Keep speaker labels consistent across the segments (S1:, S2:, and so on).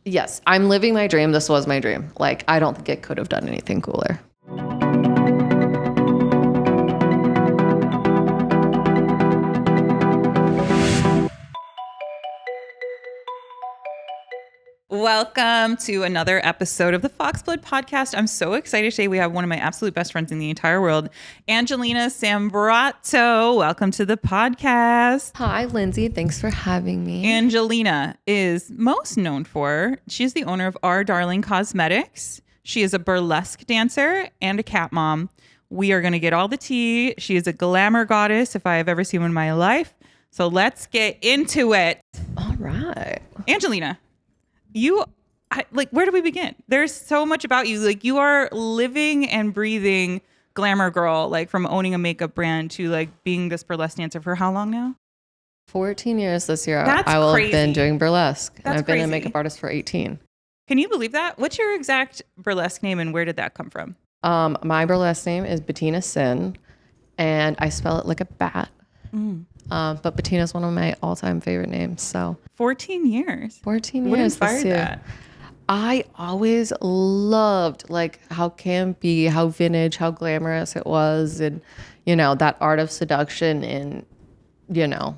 S1: Yes, I'm living my dream. This was my dream. Like, I don't think it could have done anything cooler.
S2: Welcome to another episode of the Foxblood podcast. I'm so excited today. We have one of my absolute best friends in the entire world, Angelina Sambrotto. Welcome to the podcast.
S1: Hi, Lindsay. Thanks for having me.
S2: Angelina is most known for, she's the owner of Our Darling Cosmetics. She is a burlesque dancer and a cat mom. We are going to get all the tea. She is a glamour goddess if I have ever seen one in my life. So let's get into it.
S1: All right.
S2: Angelina. Where do we begin? There's so much about you. Like, you are living and breathing glamour girl, like from owning a makeup brand to like being this burlesque dancer for how long now?
S1: 14 years this year.
S2: That's
S1: I will
S2: crazy.
S1: have been doing burlesque.
S2: That's
S1: and I've been a
S2: crazy.
S1: makeup artist for 18.
S2: Can you believe that? What's your exact burlesque name and where did that come from?
S1: My burlesque name is Bettina Sin, and I spell it like a bat. But Bettina is one of my all-time favorite names. So
S2: 14 years.
S1: 14
S2: What
S1: years
S2: inspired
S1: this year.
S2: that?
S1: I always loved like how campy, how vintage, how glamorous it was, and that art of seduction in the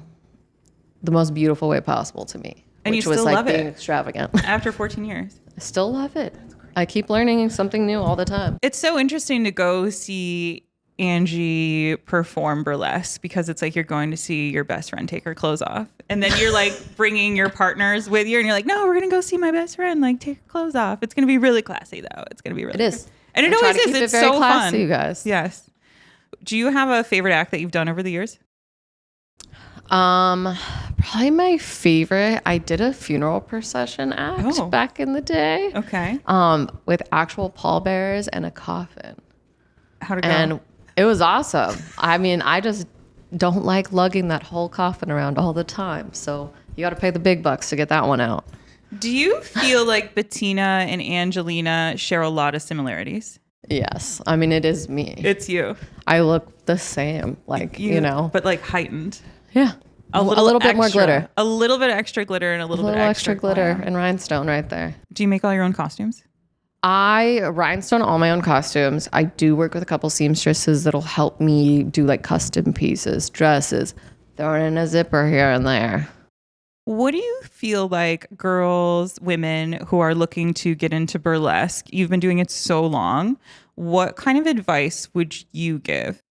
S1: most beautiful way possible to me.
S2: And
S1: which
S2: you
S1: was
S2: still
S1: like
S2: love
S1: being
S2: it
S1: extravagant.
S2: after 14 years.
S1: I still love it. I keep learning something new all the time.
S2: It's so interesting to go see Angie perform burlesque because it's like you're going to see your best friend take her clothes off, and then you're like bringing your partners with you, and you're like, no, we're gonna go see my best friend like take her clothes off. It's gonna be really classy though. It's gonna be really.
S1: It is,
S2: and it
S1: I try
S2: always
S1: to
S2: is.
S1: keep
S2: It's
S1: it very
S2: so
S1: classy,
S2: fun,
S1: you guys.
S2: Yes. Do you have a favorite act that you've done over the years?
S1: Probably my favorite. I did a funeral procession act back in the day.
S2: Okay.
S1: With actual pallbearers and a coffin.
S2: How'd it go?
S1: And it was awesome. I mean, I just don't like lugging that whole coffin around all the time. So you got to pay the big bucks to get that one out.
S2: Do you feel like Bettina and Angelina share a lot of similarities?
S1: Yes. I mean, it is me.
S2: It's you.
S1: I look the same, like,
S2: But like heightened.
S1: Yeah. A little bit more
S2: extra.
S1: glitter.
S2: A little bit extra glitter and a little bit
S1: extra glitter
S2: glam.
S1: and rhinestone right there.
S2: Do you make all your own costumes?
S1: I rhinestone all my own costumes. I do work with a couple seamstresses that'll help me do like custom pieces, dresses, throwing in a zipper here and there.
S2: What do you feel like girls, women who are looking to get into burlesque, you've been doing it so long, what kind of advice would you give?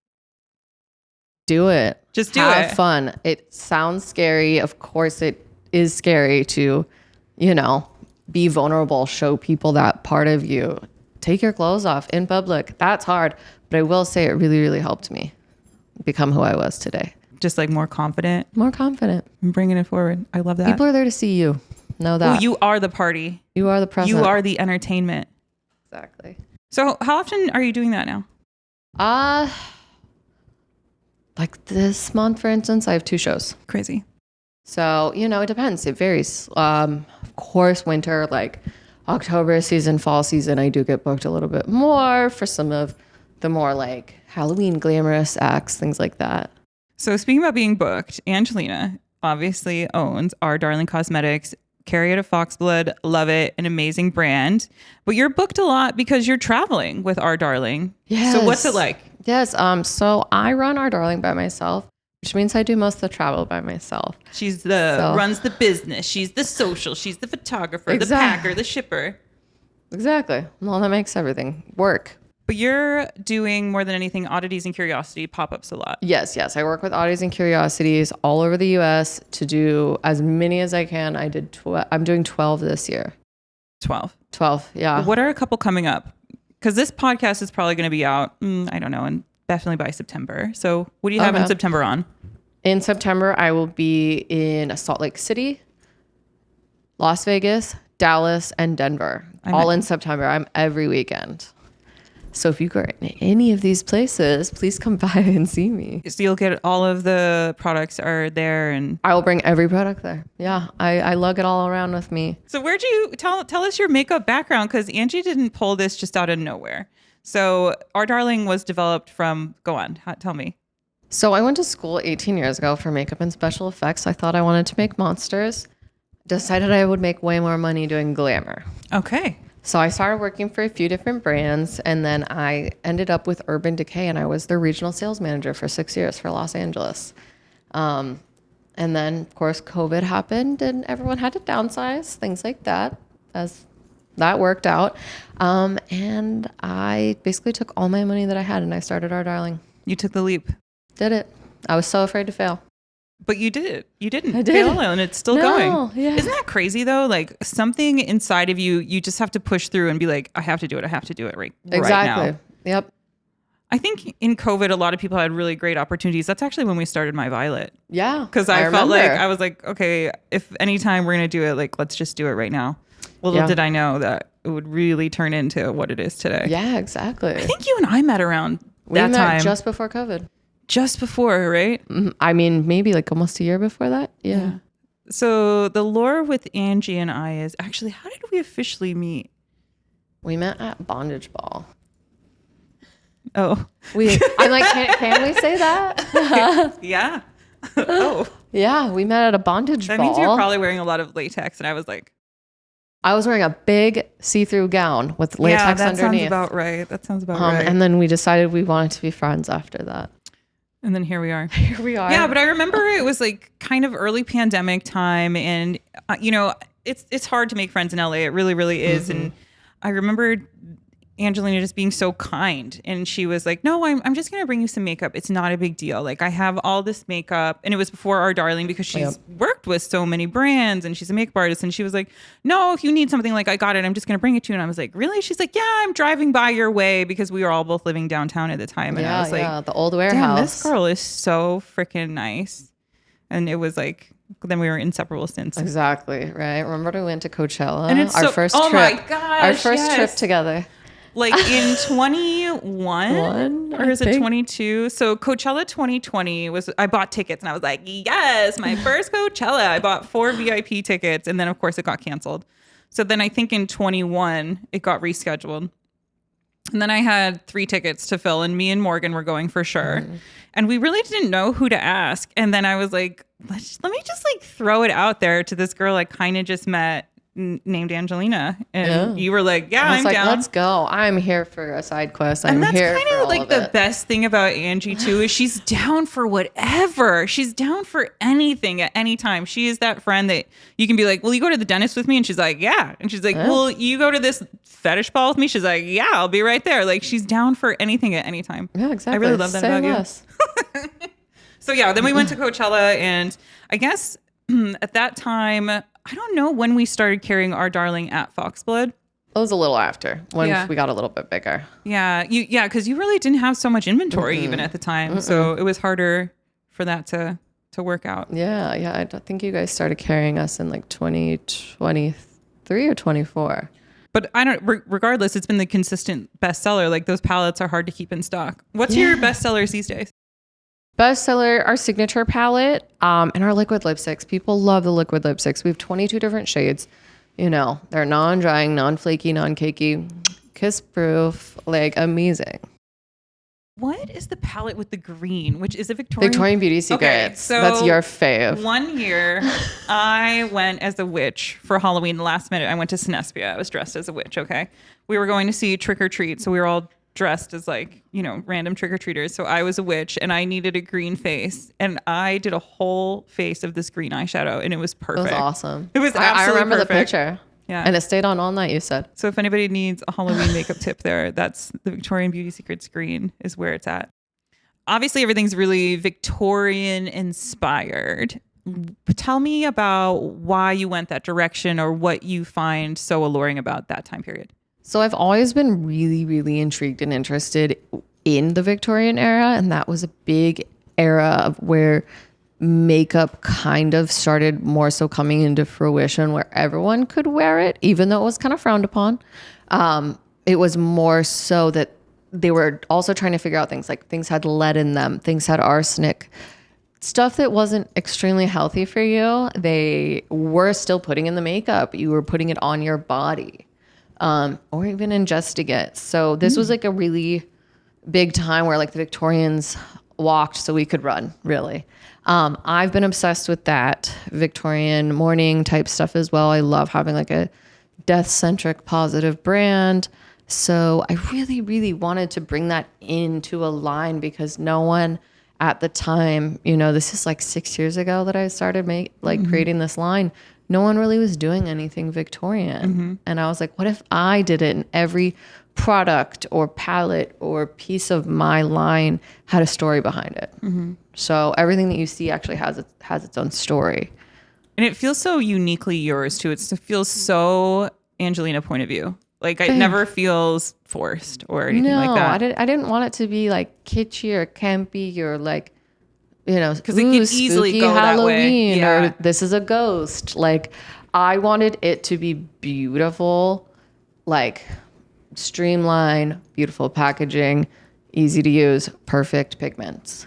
S1: Do it.
S2: Just do
S1: Have
S2: it.
S1: fun. It sounds scary. Of course it is scary to, be vulnerable, show people that part of you. Take your clothes off in public. That's hard. But I will say it really, really helped me become who I was today.
S2: Just like more confident
S1: More confident.
S2: and bringing it forward. I love that.
S1: People are there to see you. Know that.
S2: Oh, you are the party.
S1: You are the present.
S2: You are the entertainment.
S1: Exactly.
S2: So how often are you doing that now?
S1: Like this month, for instance, I have 2 shows.
S2: Crazy.
S1: So, it depends. It varies. Of course, winter, like October season, fall season, I do get booked a little bit more for some of the more like Halloween glamorous acts, things like that.
S2: So speaking about being booked, Angelina obviously owns Our Darling Cosmetics, carry it at Foxblood, love it, an amazing brand. But you're booked a lot because you're traveling with Our Darling.
S1: Yes.
S2: So what's it like?
S1: Yes. So I run Our Darling by myself, which means I do most of the travel by myself.
S2: She's runs the business. She's the social. She's the photographer, the packer, the shipper.
S1: Exactly. Well, that makes everything work.
S2: But you're doing more than anything Oddities and Curiosities pop-ups a lot.
S1: Yes. I work with Oddities and Curiosities all over the U.S. to do as many as I can. I'm doing 12 this year.
S2: 12.
S1: 12, yeah.
S2: What are a couple coming up? Because this podcast is probably going to be out, I don't know, and definitely by September. So what do you have in September on?
S1: In September, I will be in Salt Lake City, Las Vegas, Dallas, and Denver. All in September. I'm every weekend. So if you go in any of these places, please come by and see me.
S2: So you'll get all of the products are there, and
S1: I will bring every product there. Yeah, I lug it all around with me.
S2: So where'd you tell us your makeup background? Because Angie didn't pull this just out of nowhere. So Our Darling was developed from, go on, tell me.
S1: So I went to school 18 years ago for makeup and special effects. I thought I wanted to make monsters. decided I would make way more money doing glamour.
S2: Okay.
S1: So I started working for a few different brands, and then I ended up with Urban Decay, and I was their regional sales manager for 6 years for Los Angeles. And then, of course, COVID happened, and everyone had to downsize, things like that, as that worked out. And I basically took all my money that I had, and I started Our Darling.
S2: You took the leap.
S1: Did it. I was so afraid to fail.
S2: But you did it. You didn't
S1: I did.
S2: fail, and it's still going.
S1: Yeah.
S2: Isn't that crazy though? Like something inside of you, you just have to push through and be like, I have to do it. I have to do it right
S1: Exactly.
S2: now.
S1: Yep.
S2: I think in COVID, a lot of people had really great opportunities. That's actually when we started My Violet.
S1: Yeah.
S2: Because I felt like, I was like, okay, if anytime we're going to do it, like, let's just do it right now. Little did I know that it would really turn into what it is today.
S1: Yeah, exactly.
S2: I think you and I met around that time.
S1: Met just before COVID.
S2: Just before, right?
S1: I mean, maybe like almost a year before that. Yeah.
S2: So the lore with Angie and I is actually, how did we officially meet?
S1: We met at Bondage Ball.
S2: Oh.
S1: I'm like, can we say that?
S2: Yeah. Oh.
S1: Yeah, we met at a bondage ball.
S2: That means you're probably wearing a lot of latex. And I was like,
S1: I was wearing a big see-through gown with latex underneath.
S2: That sounds about right. That sounds about right.
S1: And then we decided we wanted to be friends after that.
S2: And then here we are.
S1: Here we are.
S2: Yeah, but I remember it was like kind of early pandemic time, and it's hard to make friends in LA. It really, really is. And I remember Angelina just being so kind, and she was like, "No, I'm just gonna bring you some makeup. It's not a big deal. Like I have all this makeup," and it was before Our Darling because she's worked with so many brands and she's a makeup artist. And she was like, "No, if you need something, like I got it. I'm just gonna bring it to you." And I was like, "Really?" She's like, "Yeah, I'm driving by your way," because we were all both living downtown at the time. And I was like,
S1: the old warehouse.
S2: Damn, this girl is so freaking nice. And it was like, then we were inseparable since.
S1: Exactly right. Remember we went to Coachella?
S2: And it's
S1: our first trip.
S2: Oh my gosh,
S1: our first trip together.
S2: Like in 21 or is it 22? So Coachella 2020 I bought tickets and I was like, yes, my first Coachella. I bought 4 VIP tickets and then of course it got canceled. So then I think in 21 it got rescheduled. And then I had 3 tickets to fill and me and Morgan were going for sure. And we really didn't know who to ask. And then I was like, let me just like throw it out there to this girl I kind of just met named Angelina, and you were like, yeah, I'm down.
S1: Let's go. I'm here for a side quest. I'm
S2: and
S1: here
S2: that's kind of like the best thing about Angie too is she's down for whatever. She's down for anything at any time. She is that friend that you can be like, well, you go to the dentist with me? And she's like, yeah. And she's like, well, you go to this fetish ball with me? She's like, yeah, I'll be right there. Like she's down for anything at any time.
S1: Yeah, exactly.
S2: I really love that about you. So yeah, then we went to Coachella, and I guess at that time, I don't know when we started carrying Our Darling at Foxblood. It
S1: was a little after when we got a little bit bigger.
S2: Yeah, because you really didn't have so much inventory even at the time, so it was harder for that to work out.
S1: Yeah, I think you guys started carrying us in like 2023 or 24.
S2: But I don't. Regardless, it's been the consistent bestseller. Like those palettes are hard to keep in stock. What's your bestsellers these days?
S1: Bestseller, our signature palette, and our liquid lipsticks. People love the liquid lipsticks. We have 22 different shades. They're non-drying, non-flaky, non-cakey, kiss-proof, like amazing.
S2: What is the palette with the green, which is a Victorian
S1: Beauty Secrets.
S2: Okay, so
S1: that's your fave.
S2: One year, I went as a witch for Halloween. Last minute, I went to Sinespia. I was dressed as a witch. Okay, we were going to see Trick or Treat, so we were all dressed as like, random trick-or-treaters. So I was a witch and I needed a green face, and I did a whole face of this green eyeshadow, and it was perfect.
S1: It was awesome.
S2: It was absolutely
S1: I remember
S2: perfect.
S1: The picture.
S2: Yeah.
S1: And it stayed on all night, you said.
S2: So if anybody needs a Halloween makeup tip there, that's the Victorian Beauty Secrets green is where it's at. Obviously everything's really Victorian inspired. Tell me about why you went that direction, or what you find so alluring about that time period.
S1: So I've always been really, really intrigued and interested in the Victorian era. And that was a big era of where makeup kind of started more so coming into fruition, where everyone could wear it, even though it was kind of frowned upon. It was more so that they were also trying to figure out things like things had lead in them, things had arsenic, stuff that wasn't extremely healthy for you. They were still putting in the makeup. You were putting it on your body. Or even ingesting it. So this was like a really big time where like the Victorians walked so we could run, really. I've been obsessed with that Victorian mourning type stuff as well. I love having like a death-centric positive brand. So I really, really wanted to bring that into a line because no one at the time, this is like 6 years ago that I started creating this line. No one really was doing anything Victorian. And I was like, what if I did it and every product or palette or piece of my line had a story behind it? So everything that you see actually has its own story.
S2: And it feels so uniquely yours too. It feels so Angelina point of view. Like it never feels forced or anything like that.
S1: I didn't want it to be like kitschy or campy or like,
S2: because it could easily go
S1: Halloween
S2: that way.
S1: or this is a ghost. Like I wanted it to be beautiful, like streamlined, beautiful packaging, easy to use, perfect pigments,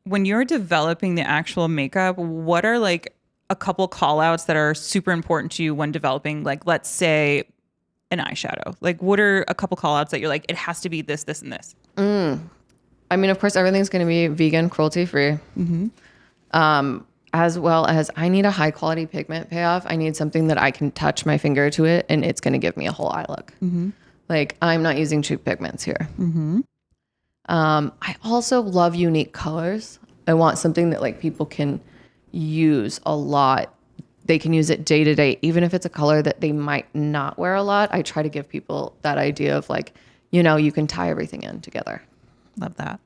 S2: When you're developing the actual makeup, what are like a couple call outs that are super important to you when developing, like, let's say an eyeshadow? Like, what are a couple call outs that you're like, it has to be this, this, and this?
S1: I mean, of course, everything's going to be vegan, cruelty free. As well as I need a high quality pigment payoff. I need something that I can touch my finger to it and it's going to give me a whole eye look. Like I'm not using cheap pigments here. I also love unique colors. I want something that like people can use a lot. They can use it day to day, even if it's a color that they might not wear a lot. I try to give people that idea of like, you can tie everything in together.
S2: Love that.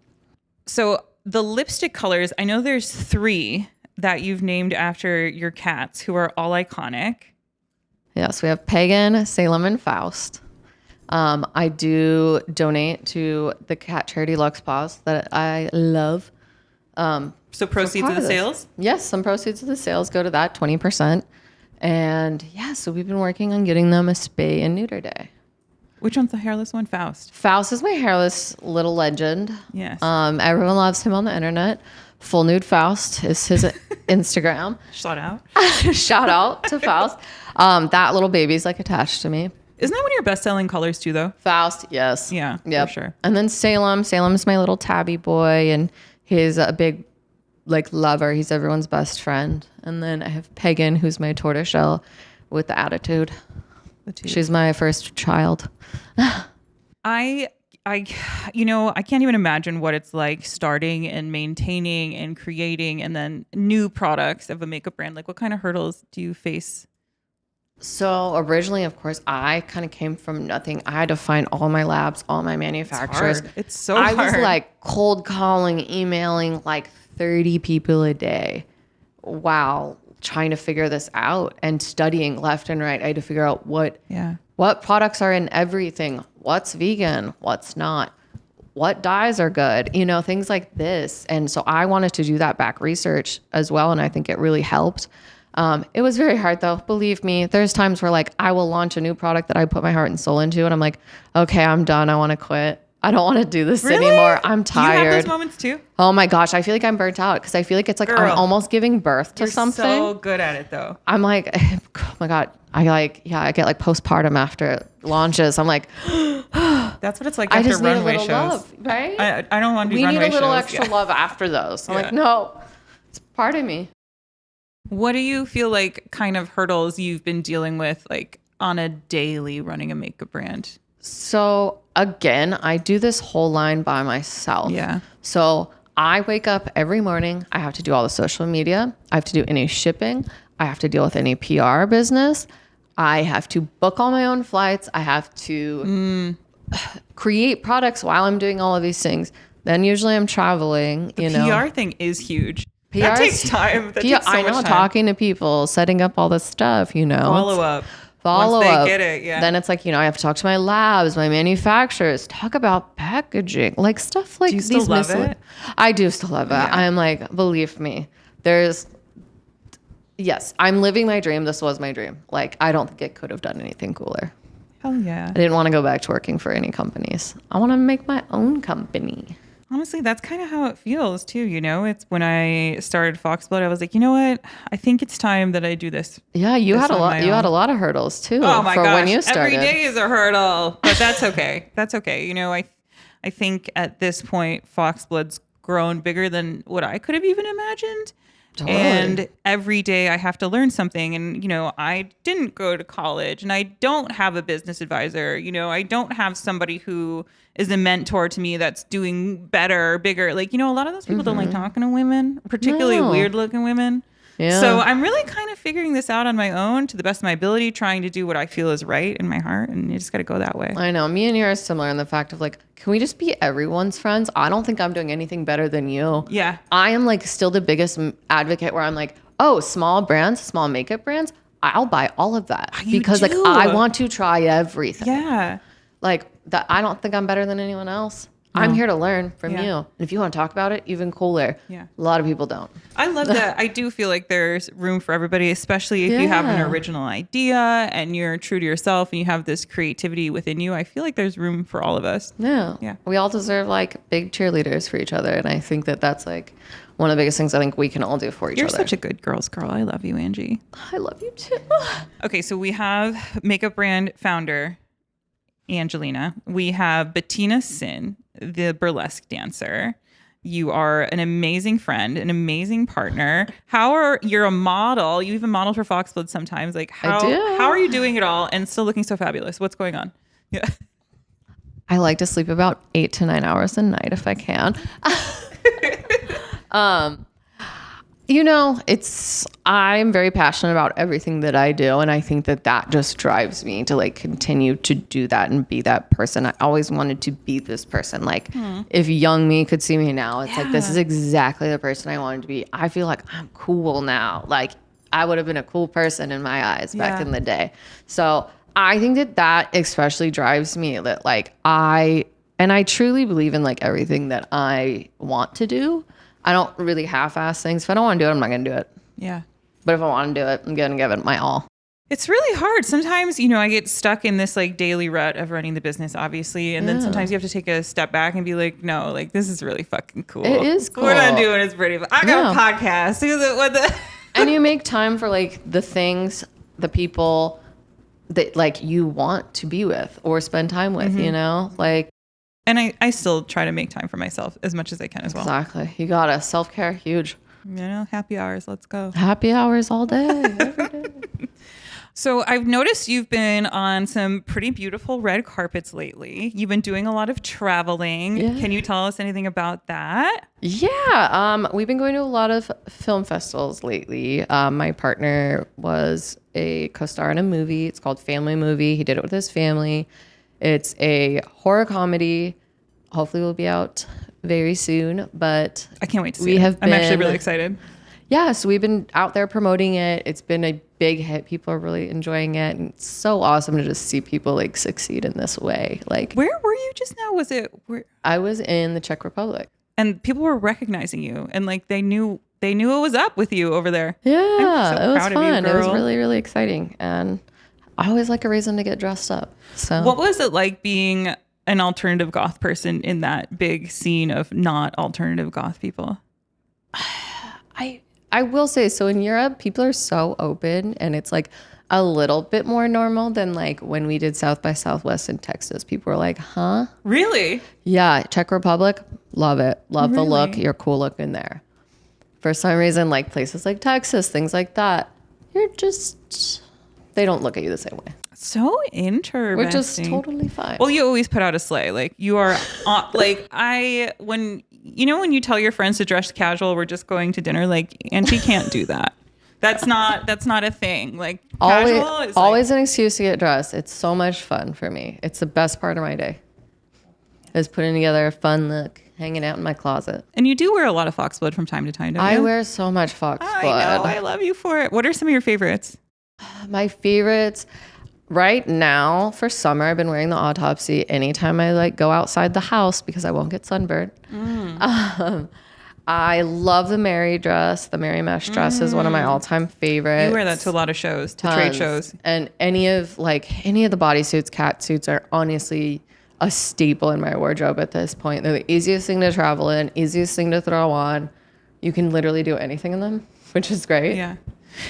S2: So the lipstick colors, I know there's 3 that you've named after your cats who are all iconic.
S1: Yes, we have Pagan, Salem, and Faust. I do donate to the cat charity Lux Paws that I love.
S2: So proceeds of the sales?
S1: Yes, some proceeds of the sales go to that, 20%. And yeah, so we've been working on getting them a spay and neuter day.
S2: Which one's the hairless one? Faust.
S1: Faust is my hairless little legend.
S2: Yes.
S1: Everyone loves him on the internet. Full Nude Faust is his Instagram.
S2: Shout out.
S1: Shout out to Faust. That little baby's like attached to me.
S2: Isn't that one of your best-selling colors too, though?
S1: Faust, yes.
S2: Yeah,
S1: yep.
S2: for sure.
S1: And then Salem. Salem's my little tabby boy, and he's a big, like, lover. He's everyone's best friend. And then I have Pagan, who's my tortoiseshell with the attitude. She's my first child.
S2: I can't even imagine what it's like starting and maintaining and creating and then new products of a makeup brand. Like, what kind of hurdles do you face?
S1: So originally, of course, I kind of came from nothing. I had to find all my labs, all my manufacturers.
S2: It's so hard.
S1: I was like cold calling, emailing like 30 people a day while trying to figure this out and studying left and right. I had to figure out what products are in everything, what's vegan, what's not, what dyes are good, things like this. And so I wanted to do that back research as well. And I think it really helped. It was very hard though. Believe me, there's times where like I will launch a new product that I put my heart and soul into and I'm like, okay, I'm done. I want to quit. I don't want to do this anymore. I'm tired.
S2: You have those moments too?
S1: Oh my gosh. I feel like I'm burnt out because I feel like it's like I'm almost giving birth to something.
S2: So good at it though.
S1: I'm like, oh my God. I get like postpartum after launches. I'm like,
S2: that's what it's like after runway shows.
S1: Love, right?
S2: I don't want to do runway shows.
S1: We need a little extra love after those. I'm like, no, it's part of me.
S2: What do you feel like kind of hurdles you've been dealing with like on a daily running a makeup brand?
S1: So again, I do this whole line by myself.
S2: Yeah.
S1: So I wake up every morning. I have to do all the social media. I have to do any shipping. I have to deal with any PR business. I have to book all my own flights. I have to create products while I'm doing all of these things. Then usually I'm traveling.
S2: The PR thing is huge.
S1: PR
S2: that takes time. That takes so
S1: I know,
S2: much time.
S1: Talking to people, setting up all this stuff,
S2: Follow up.
S1: Once
S2: they get it, yeah.
S1: Then it's like, I have to talk to my labs, my manufacturers, talk about packaging, like stuff like these.
S2: Do you still love it?
S1: I do still love it.
S2: Yeah.
S1: I'm like, believe me, yes, I'm living my dream. This was my dream. Like, I don't think it could have done anything cooler.
S2: Hell yeah.
S1: I didn't want to go back to working for any companies. I want to make my own company.
S2: Honestly, that's kind of how it feels too. It's when I started Foxblood, I was like, you know what? I think it's time that I do this.
S1: Yeah, you had a lot. You had a lot of hurdles too.
S2: Oh my gosh!
S1: When you started.
S2: Every day is a hurdle, but that's okay. That's okay. I think at this point, Foxblood's grown bigger than what I could have even imagined.
S1: Totally.
S2: And every day I have to learn something. And, I didn't go to college and I don't have a business advisor. I don't have somebody who is a mentor to me that's doing better, bigger. Like, a lot of those people don't like talking to women, particularly weird looking women.
S1: Yeah.
S2: So I'm really kind of figuring this out on my own to the best of my ability, trying to do what I feel is right in my heart. And you just got to go that way.
S1: I know. Me and you are similar in the fact of like, can we just be everyone's friends? I don't think I'm doing anything better than you.
S2: Yeah.
S1: I am like still the biggest advocate where I'm like, oh, small brands, small makeup brands, I'll buy all of that because like I want to try everything.
S2: Yeah.
S1: Like that. I don't think I'm better than anyone else. I'm here to learn from you. And if you want to talk about it, even cooler.
S2: Yeah.
S1: A lot of people don't.
S2: I love that. I do feel like there's room for everybody, especially if you have an original idea and you're true to yourself and you have this creativity within you. I feel like there's room for all of us.
S1: Yeah.
S2: Yeah.
S1: We all deserve like big cheerleaders for each other. And I think that that's like one of the biggest things I think we can all do for each
S2: You're
S1: other.
S2: such a good girl's girl. I love you, Angie.
S1: I love you too.
S2: Okay. So we have makeup brand founder, Angelina. We have Bettina Sin, the burlesque dancer. You are an amazing friend, an amazing partner. You're a model. You even model for Foxblood sometimes. Like
S1: I do.
S2: How are you doing it all and still looking so fabulous? What's going on? Yeah.
S1: I like to sleep about 8 to 9 hours a night if I can. I'm very passionate about everything that I do. And I think that that just drives me to like continue to do that and be that person. I always wanted to be this person. Like if young me could see me now, it's like, this is exactly the person I wanted to be. I feel like I'm cool now. Like I would have been a cool person in my eyes back in the day. So I think that that especially drives me that like I truly believe in like everything that I want to do. I don't really half-ass things. If I don't want to do it, I'm not going to do it.
S2: Yeah.
S1: But if I want to do it, I'm going to give it my all.
S2: It's really hard. Sometimes, I get stuck in this like daily rut of running the business, obviously. And then sometimes you have to take a step back and be like, no, like this is really fucking cool.
S1: It is cool.
S2: What I'm doing is pretty fun. I got a podcast.
S1: And you make time for like the things, the people that like you want to be with or spend time with, like.
S2: And I still try to make time for myself as much as I can as well.
S1: Exactly. You got to self-care, huge.
S2: Happy hours. Let's go.
S1: Happy hours all day, every day.
S2: So I've noticed you've been on some pretty beautiful red carpets lately. You've been doing a lot of traveling.
S1: Yeah.
S2: Can you tell us anything about that?
S1: Yeah. We've been going to a lot of film festivals lately. My partner was a co-star in a movie. It's called Family Movie. He did it with his family. It's a horror comedy. Hopefully we'll be out very soon, but
S2: I can't wait to see it. I'm actually really excited.
S1: Yeah, so we've been out there promoting it. It's been a big hit. People are really enjoying it. And it's so awesome to just see people like succeed in this way. Like,
S2: where were you just now?
S1: I was in the Czech Republic.
S2: And people were recognizing you and like they knew what was up with you over there.
S1: Yeah,
S2: I'm so
S1: it was
S2: proud
S1: fun.
S2: of you,
S1: It was
S2: girl.
S1: really, really exciting. And I always like a reason to get dressed up. So
S2: what was it like being an alternative goth person in that big scene of not alternative goth people?
S1: I will say, so in Europe, people are so open and it's like a little bit more normal than like when we did South by Southwest in Texas. People were like, huh?
S2: Really?
S1: Yeah. Czech Republic, love it. Love the look.
S2: Really?
S1: You're cool looking there. For some reason, like places like Texas, things like that, they don't look at you the same way.
S2: So interesting.
S1: Which is totally fine.
S2: Well, you always put out a sleigh. Like you are when you tell your friends to dress casual, we're just going to dinner. Like Angie can't do that. That's not a thing. Like casual is
S1: always an excuse to get dressed. It's so much fun for me. It's the best part of my day. Is putting together a fun look, hanging out in my closet.
S2: And you do wear a lot of Foxblood from time to time, don't you?
S1: I wear so much Foxblood.
S2: I know. I love you for it. What are some of your favorites?
S1: My favorites right now for summer, I've been wearing the Autopsy anytime I like go outside the house because I won't get sunburned. I love the Mary dress. The Mary mesh dress is one of my all-time favorites.
S2: You wear that to a lot of shows, to trade shows.
S1: And any of the bodysuits, cat suits are honestly a staple in my wardrobe at this point. They're the easiest thing to travel in, easiest thing to throw on. You can literally do anything in them, which is great.
S2: Yeah.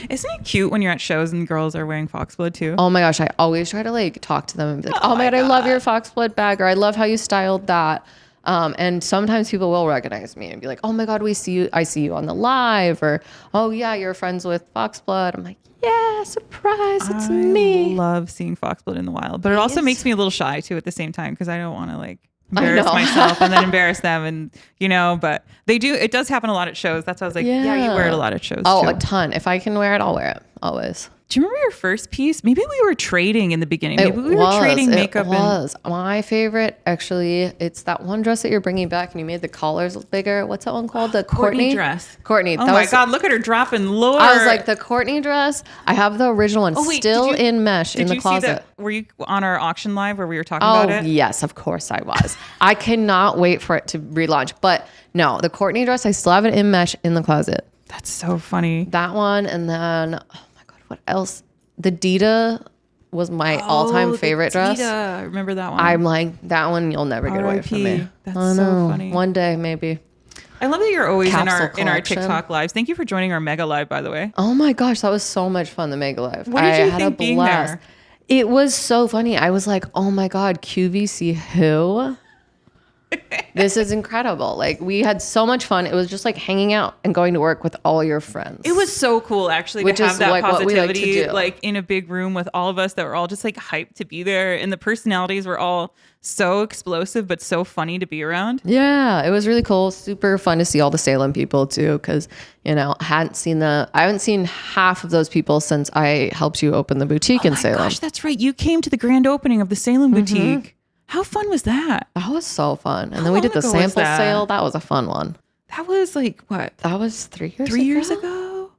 S2: Isn't it cute when you're at shows and girls are wearing Foxblood too?
S1: Oh my gosh, I always try to like talk to them and be like, oh my God, I love your Foxblood bag, or I love how you styled that. And sometimes people will recognize me and be like, oh my God, I see you on the live, or, oh yeah, you're friends with Foxblood. I'm like, yeah, surprise, it's me.
S2: I love seeing Foxblood in the wild, but it also makes me a little shy too at the same time because I don't want to like
S1: I
S2: embarrass
S1: know.
S2: myself and then embarrass them, and but it does happen a lot at shows. That's why I was like, yeah, you wear it a lot at shows.
S1: Oh,
S2: too.
S1: a ton. If I can wear it, I'll wear it always.
S2: Do you remember your first piece? Maybe we were trading in the beginning. Maybe we were trading makeup.
S1: It was my favorite. Actually, it's that one dress that you're bringing back, and you made the collars bigger. What's that one called? The Courtney
S2: dress.
S1: Courtney.
S2: Oh my God! Look at her dropping lower.
S1: I was like, the Courtney dress. I have the original one still in mesh in the closet.
S2: Were you on our auction live where we were talking about it?
S1: Oh yes, of course I was. I cannot wait for it to relaunch. But no, the Courtney dress, I still have it in mesh in the closet.
S2: That's so funny.
S1: That one, and then oh my God, what else? The Dita was my all-time favorite dress.
S2: I remember that one.
S1: I'm like, that one you'll never get away from me.
S2: That's so funny.
S1: One day, maybe.
S2: I love that you're always in our
S1: collection.
S2: TikTok lives. Thank you for joining our mega live, by the way.
S1: Oh my gosh, that was so much fun, the Mega Live.
S2: What did you think being there?
S1: It was so funny. I was like, oh my God, QVC who? This is incredible. Like, we had so much fun. It was just like hanging out and going to work with all your friends.
S2: It was so cool, actually,
S1: Which
S2: to have
S1: is
S2: that
S1: like what we like to
S2: positivity,
S1: do.
S2: like in a big room with all of us that were all just like hyped to be there. And the personalities were all so explosive, but so funny to be around.
S1: Yeah, it was really cool. Super fun to see all the Salem people too. Cause I haven't seen half of those people since I helped you open the boutique in Salem.
S2: Gosh, that's right. You came to the grand opening of the Salem boutique. How fun was that?
S1: That was so fun. And then we did the sample sale. That was a fun one.
S2: That was like what?
S1: That was 3 years ago.
S2: 3 years ago?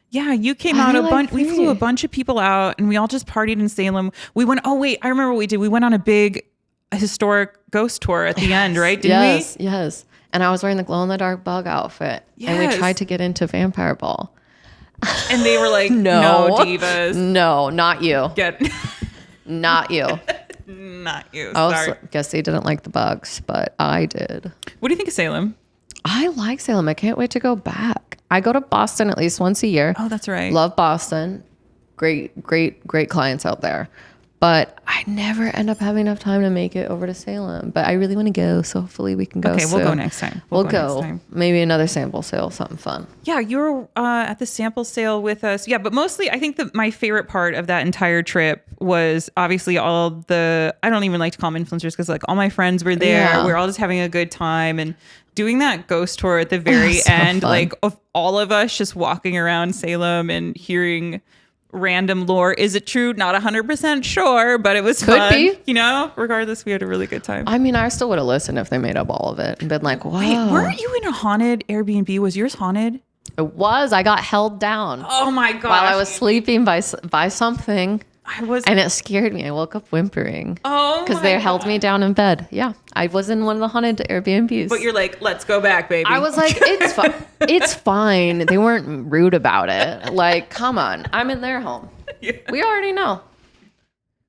S2: Yeah, you came out a bunch. We flew a bunch of people out and we all just partied in Salem. We went, oh wait, I remember what we did. We went on a big historic ghost tour at the end, right? Didn't we?
S1: Yes. And I was wearing the glow in the dark bug outfit.
S2: Yes.
S1: And we tried to get into Vampire Ball.
S2: And they were like, no divas.
S1: No, not you. Not you.
S2: Not you.
S1: I
S2: Sorry.
S1: guess they didn't like the bugs, but I did.
S2: What do you think of Salem?
S1: I like Salem. I can't wait to go back. I go to Boston at least once a year.
S2: Oh, that's right.
S1: Love Boston. Great clients out there. But I never end up having enough time to make it over to Salem. But I really want to go, so hopefully we can go.
S2: Okay,
S1: soon.
S2: we'll go next time.
S1: We'll go. Next time. Maybe another sample sale, something fun.
S2: Yeah, you were at the sample sale with us. Yeah, but mostly I think that my favorite part of that entire trip was obviously all the, I don't even like to call them influencers because like all my friends were there. Yeah. We were all just having a good time and doing that ghost tour at the very end, fun. Like of all of us just walking around Salem and hearing random lore. Is it true? Not 100% sure, but it was fun. Could be. Regardless, we had a really good time.
S1: I mean, I still would have listened if they made up all of it and been like, wow.
S2: Wait, weren't you in a haunted Airbnb? Was yours haunted?
S1: It was. I got held down.
S2: Oh my gosh.
S1: While I was sleeping by something. And it scared me. I woke up whimpering.
S2: Oh,
S1: because they held me down in bed. Yeah, I was in one of the haunted Airbnbs.
S2: But you're like, let's go back, baby.
S1: I was like, it's fine. It's fine. They weren't rude about it. Like, come on, I'm in their home. Yeah. We already know.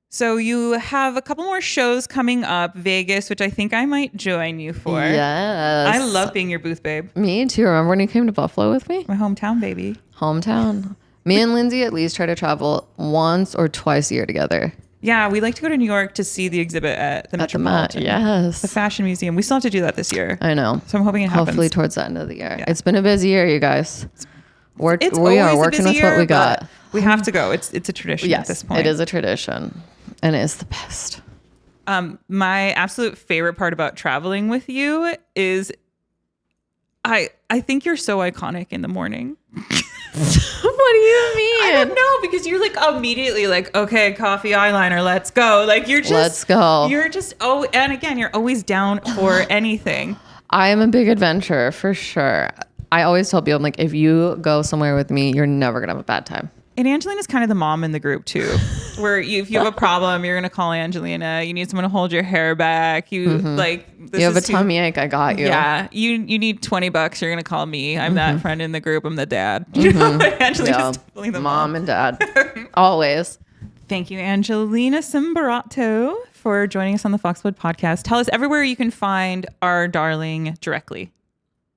S2: So you have a couple more shows coming up, Vegas, which I think I might join you for.
S1: Yes,
S2: I love being your booth babe.
S1: Me too. Remember when you came to Buffalo with me?
S2: My hometown, baby.
S1: Hometown. Me and Lindsay at least try to travel once or twice a year together.
S2: Yeah, we like to go to New York to see the exhibit at the Metropolitan.
S1: Yes.
S2: The Fashion Museum. We still have to do that this year.
S1: I know.
S2: So I'm hoping it happens.
S1: Hopefully towards the end of the year. Yeah. It's been a busy year, you guys. We are working with what we got.
S2: We have to go. It's a tradition at this point.
S1: It is a tradition. And it is the best.
S2: My absolute favorite part about traveling with you is I think you're so iconic in the morning.
S1: What do you mean?
S2: I don't know, because you're like immediately like, okay, coffee, eyeliner, let's go. Like you're just,
S1: let's go.
S2: You're just, and again, you're always down for anything.
S1: I am a big adventurer for sure. I always tell people, I'm like, if you go somewhere with me, you're never going to have a bad time.
S2: And Angelina's kind of the mom in the group too, where if you have a problem, you're going to call Angelina. You need someone to hold your hair back. You
S1: you have a tummy ache, I got you.
S2: Yeah. You need $20. You're going to call me. I'm that friend in the group. I'm the dad. Angelina's definitely the mom
S1: and dad. Always.
S2: Thank you, Angelina Sambrotto, for joining us on the Foxblood podcast. Tell us everywhere you can find our darling directly.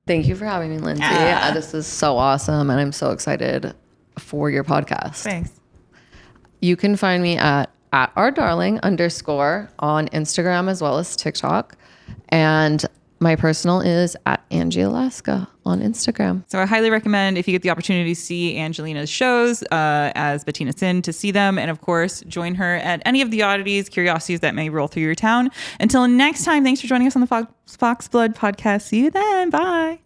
S1: Thank you for having me, Lindsay. Yeah, this is so awesome. And I'm so excited for your podcast.
S2: Thanks.
S1: You can find me at @ourdarling_ on Instagram as well as TikTok. And My personal is at Angie Alaska on Instagram.
S2: So I highly recommend, if you get the opportunity to see Angelina's shows as Bettina Sin, to see them. And of course, join her at any of the oddities, curiosities that may roll through your town. Until next time, thanks for joining us on the Foxblood podcast. See you then. Bye.